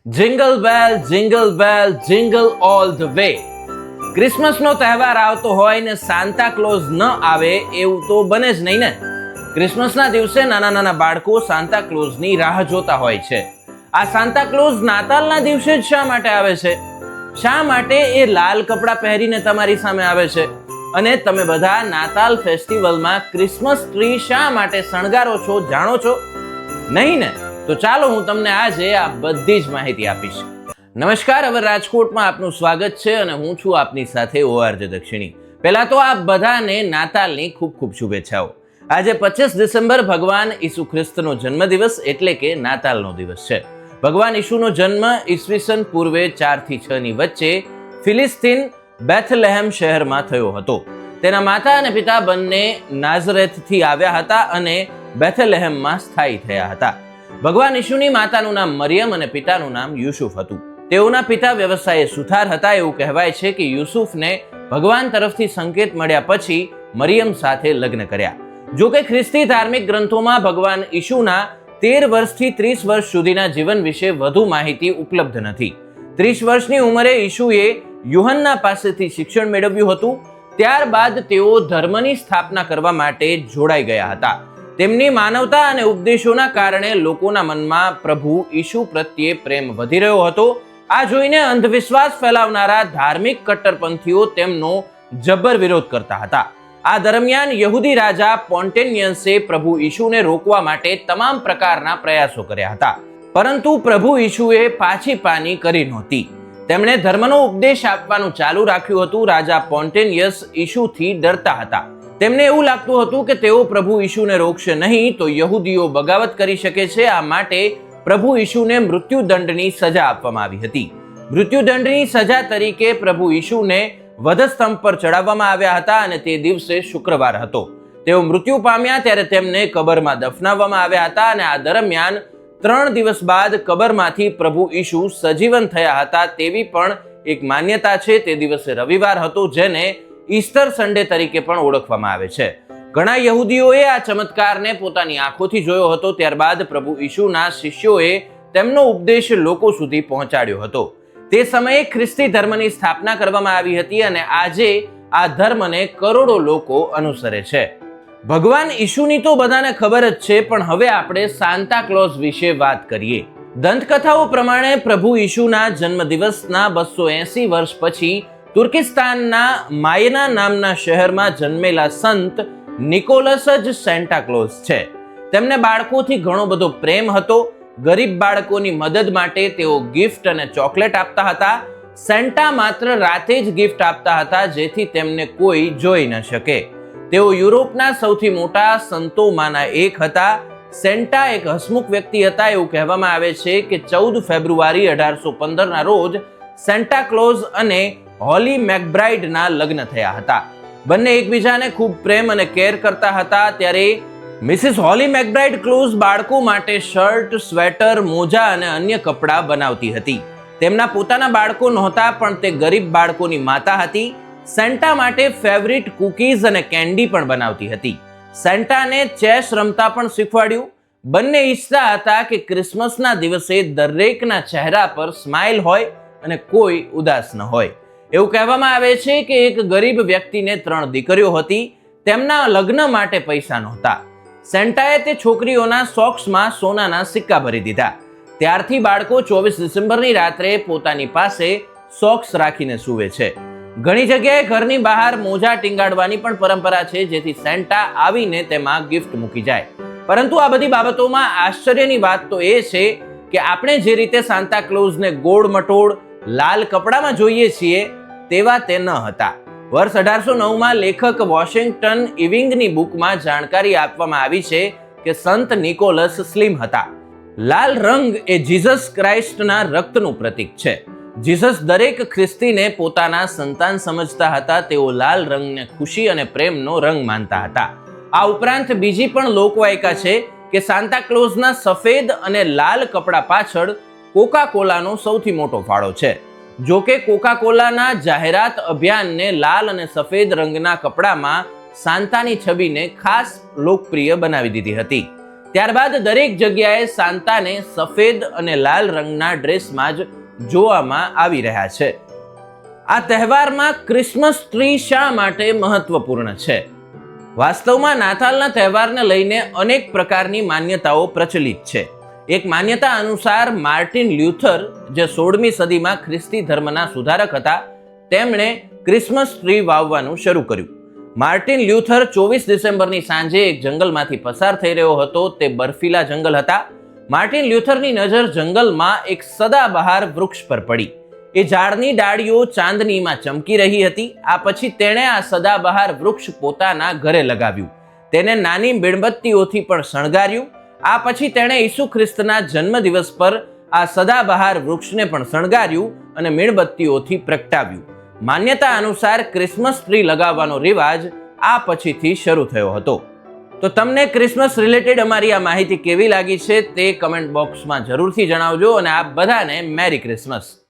Jingle bell jingle all the way. ક્રિસમસનો તહેવાર આવતો હોય ને સાન્તા ક્લોઝ ન આવે એવું તો બને જ નહીં ને. ક્રિસમસના દિવસે નાના નાના બાળકો સાન્તા ક્લોઝની રાહ જોતા હોય છે. આ સાન્તા ક્લોઝ નાતાલના દિવસે જ શા માટે આવે છે? શા માટે એ લાલ કપડાં પહેરીને તમારી સામે આવે છે? અને તમે બધા નાતાલ ફેસ્ટિવલમાં ક્રિસમસ ટ્રી શા માટે શણગારો છો, જાણો છો? નહીં ને? તો ચાલો હું તમને આજે આ બધી જ માહિતી આપીશ. નમસ્કાર, હવે રાજકોટમાં આપનું સ્વાગત છે અને હું છું આપની સાથે ORJ દક્ષિણી. પહેલા તો આપ બધાને નાતાલની ખૂબ ખૂબ શુભેચ્છાઓ. આજે 25 ડિસેમ્બર ભગવાન ઈસુ ખ્રિસ્તનો જન્મદિવસ એટલે કે નાતાલનો દિવસ છે. ભગવાન ઈસુનો જન્મ ઈસવીસન પૂર્વે 4 થી 6 ની વચ્ચે ફિલિસ્તીન બેથલેહેમ શહેરમાં થયો હતો. તેના માતા અને પિતા બંને નાઝરેથથી આવ્યા હતા અને બેથલેહેમમાં સ્થાયી થયા હતા. ભગવાન ઈસુની માતાનું નામ મરિયમ અને પિતાનું નામ યુસુફ હતું. તેઓના પિતા વ્યવસાયે સુથાર હતા. એવું કહેવાય છે કે યુસુફને ભગવાન તરફથી સંકેત મળ્યા પછી મરિયમ સાથે લગ્ન કર્યા. જો કે ખ્રિસ્તી ધાર્મિક ગ્રંથોમાં ભગવાન ઈસુના 13 વર્ષથી 30 વર્ષ સુધીના જીવન વિશે વધુ માહિતી ઉપલબ્ધ નથી. 30 વર્ષની ઉંમરે ઈસુએ યુહન્ના પાસેથી શિક્ષણ મેળવ્યું હતું. ત્યારબાદ તેઓ ધર્મની સ્થાપના કરવા માટે જોડાઈ ગયા હતા. તેમની માનવતા અને ઉપદેશોના કારણે લોકોના મનમાં પ્રભુ ઈસુ પ્રત્યે પ્રેમ વધી રહ્યો હતો. આ જોઈને અંધવિશ્વાસ ફેલાવનારા ધાર્મિક કટ્ટરપંથીઓ તેમનો જબ્બર વિરોધ કરતા હતા. આ દરમિયાન યહૂદી રાજા પોન્ટેનિયસે પ્રભુ ઈસુને રોકવા માટે તમામ પ્રકારના પ્રયાસો કર્યા હતા, પરંતુ પ્રભુ ઈસુએ પાછી પાની કરી નહોતી. તેમણે ધર્મનો ઉપદેશ આપવાનું ચાલુ રાખ્યું હતું. રાજા પોન્ટેનિયસ ઈસુથી ડરતા હતા. તેમને એવું લાગતું હતું કે તેઓ પ્રભુ ઈસુને રોકશે નહીં તો યહૂદીઓ બગાવત કરી શકે છે. આ માટે પ્રભુ ઈસુને મૃત્યુદંડની સજા આપવામાં આવી હતી. મૃત્યુદંડની સજા તરીકે પ્રભુ ઈસુને વધસ્તંભ પર ચડાવવામાં આવ્યા હતા અને તે દિવસે શુક્રવાર હતો. તેઓ મૃત્યુ પામ્યા ત્યારે તેમને કબરમાં દફનાવવામાં આવ્યા હતા અને આ દરમિયાન 3 દિવસ બાદ કબરમાંથી પ્રભુ ઈસુ સજીવન થયા હતા તેવી પણ એક માન્યતા છે. તે દિવસે રવિવાર હતો, જેને ઈસ્ટર સન્ડે તરીકે પણ ઓળખવામાં આવે છે. ઘણા યહૂદીઓએ આ ચમત્કારને પોતાની આંખોથી જોયો હતો. ત્યારબાદ પ્રભુ ઈસુના શિષ્યોએ તેમનો ઉપદેશ લોકો સુધી પહોંચાડ્યો હતો. તે સમયે ખ્રિસ્તી ધર્મની સ્થાપના કરવામાં આવી હતી અને આજે આ ધર્મને કરોડો લોકો અનુસરે છે. ભગવાન ઈસુની તો બધાને ખબર જ છે, પણ હવે આપણે સાન્તા ક્લોઝ વિશે વાત કરીએ. દંતકથાઓ પ્રમાણે પ્રભુ ઈસુના જન્મદિવસના 280 વર્ષ પછી તુર્કિસ્તાનના માયના નામના શહેરમાં જન્મેલા સંત નિકોલસ જ સેન્ટા ક્લોઝ છે. તેમને બાળકોથી ઘણો બધો પ્રેમ હતો. ગરીબ બાળકોની મદદ માટે તેઓ ગિફ્ટ અને ચોકલેટ આપતા હતા. સેન્ટા માત્ર રાતે જ ગિફ્ટ આપતા હતા જેથી તેમને કોઈ જોઈ ન શકે. તેઓ યુરોપના સૌથી મોટા સંતોમાંના એક હતા. સેન્ટા એક હસમુખ વ્યક્તિ હતા. એવું કહેવામાં આવે છે કે 14 ફેબ્રુઆરી 1815 ના રોજ સેન્ટા ક્લોઝ અને હોલી મેકબ્રાઇડના લગ્ન થયા હતા. બંને એકબીજાને ખૂબ પ્રેમ અને કેર કરતા હતા. ત્યારે મિસિસ હોલી મેકબ્રાઇડ ક્લોઝ બાળકો માટે શર્ટ, સ્વેટર, મોજા અને અન્ય કપડાં બનાવતી હતી. તેમના પોતાના બાળકો નહોતા, પણ તે ગરીબ બાળકોની માતા હતી. સેન્ટા માટે ફેવરિટ કુકીઝ અને કેન્ડી પણ બનાવતી હતી. સેન્ટાને ચેસ રમતા પણ શીખવાડ્યું. બંને ઈચ્છતા હતા કે ક્રિસમસના દિવસે દરેકના ચહેરા પર સ્માઇલ હોય અને કોઈ ઉદાસ ન હોય. એવું કહેવામાં આવે છે કે એક ગરીબ વ્યક્તિને 3 દીકરીઓ હતી. તેમના લગ્ન માટે પૈસા નહોતા. સેન્ટાએ તે છોકરીઓના સોક્સમાં સોનાના સિક્કા ભરી દીધા. ત્યારથી બાળકો 24 ડિસેમ્બરની રાત્રે પોતાની પાસે સોક્સ રાખીને સૂવે છે. ઘણી જગ્યાએ ઘરની બહાર મોજા ટીંગાડવાની પણ પરંપરા છે, જેથી સેન્ટા આવીને તેમાં ગિફ્ટ મૂકી જાય. પરંતુ આ બધી બાબતોમાં આશ્ચર્યની વાત તો એ છે કે આપણે જે રીતે સાન્તા ક્લોઝને ગોળ મટોળ લાલ કપડામાં જોઈએ છીએ તેવા તે ન હતા. વર્ષ 1809માં લેખક વોશિંગ્ટન ઇવિંગની બુકમાં જાણકારી આપવામાં આવી છે કે સંત નિકોલસ સ્લિમ હતા. લાલ રંગ એ જીસસ ક્રાઇસ્ટના રક્તનું પ્રતીક છે. જીસસ દરેક ખ્રિસ્તીને પોતાના સંતાન સમજતા હતા. તેઓ લાલ રંગને ખુશી અને પ્રેમનો રંગ માનતા હતા. આ ઉપરાંત બીજી પણ લોકવાયકા છે કે સાન્તા ક્લોઝના સફેદ અને લાલ કપડા પાછળ કોકા કોલાનો સૌથી મોટો ફાળો છે. જો કે કોકા કોલાના જાહેરાત અભિયાનને લાલ અને સફેદ રંગના કપડામાં સાન્તાની છબીને ખાસ લોકપ્રિય બનાવી દીધી હતી. ત્યારબાદ દરેક જગ્યાએ સાન્તાને સફેદ અને લાલ રંગના ડ્રેસમાં જ જોવામાં આવી રહ્યા છે. આ તહેવારમાં ક્રિસમસ ટ્રી શા માટે મહત્વપૂર્ણ છે? વાસ્તવમાં નાતાલના તહેવારને લઈને અનેક પ્રકારની માન્યતાઓ પ્રચલિત છે. એક માન્યતા અનુસાર માર્ટિન લ્યુથર, જે 16મી સદીમાં ખ્રિસ્તી ધર્મના સુધારક હતા, તેમણે ક્રિસમસ ટ્રી વાવવાનું શરૂ કર્યું. માર્ટિન લ્યુથર 24 ડિસેમ્બરની સાંજે એક જંગલમાંથી પસાર થઈ રહ્યો હતો. તે બર્ફીલા જંગલ હતા. માર્ટિન લ્યુથરની નજર જંગલમાં એક સદાબહાર વૃક્ષ પર પડી. એ ઝાડની ડાળીઓ ચાંદનીમાં ચમકી રહી હતી. આ પછી તેણે આ સદાબહાર વૃક્ષ પોતાના ઘરે લગાવ્યું. તેને નાની મીણબત્તીઓથી પણ શણગાર્યું. આ પછી તેણે ઈસુ ખ્રિસ્તના જન્મદિવસ પર આ સદાબહાર વૃક્ષને પણ શણગાર્યું અને મીણબત્તીઓથી પ્રગટાવ્યું. માન્યતા અનુસાર ક્રિસમસ ટ્રી લગાવવાનો રિવાજ આ પછીથી શરૂ થયો હતો. તો તમને ક્રિસમસ રિલેટેડ અમારી આ માહિતી કેવી લાગી છે તે કમેન્ટ બોક્સમાં જરૂરથી જણાવજો અને આપ બધાને મેરી ક્રિસમસ.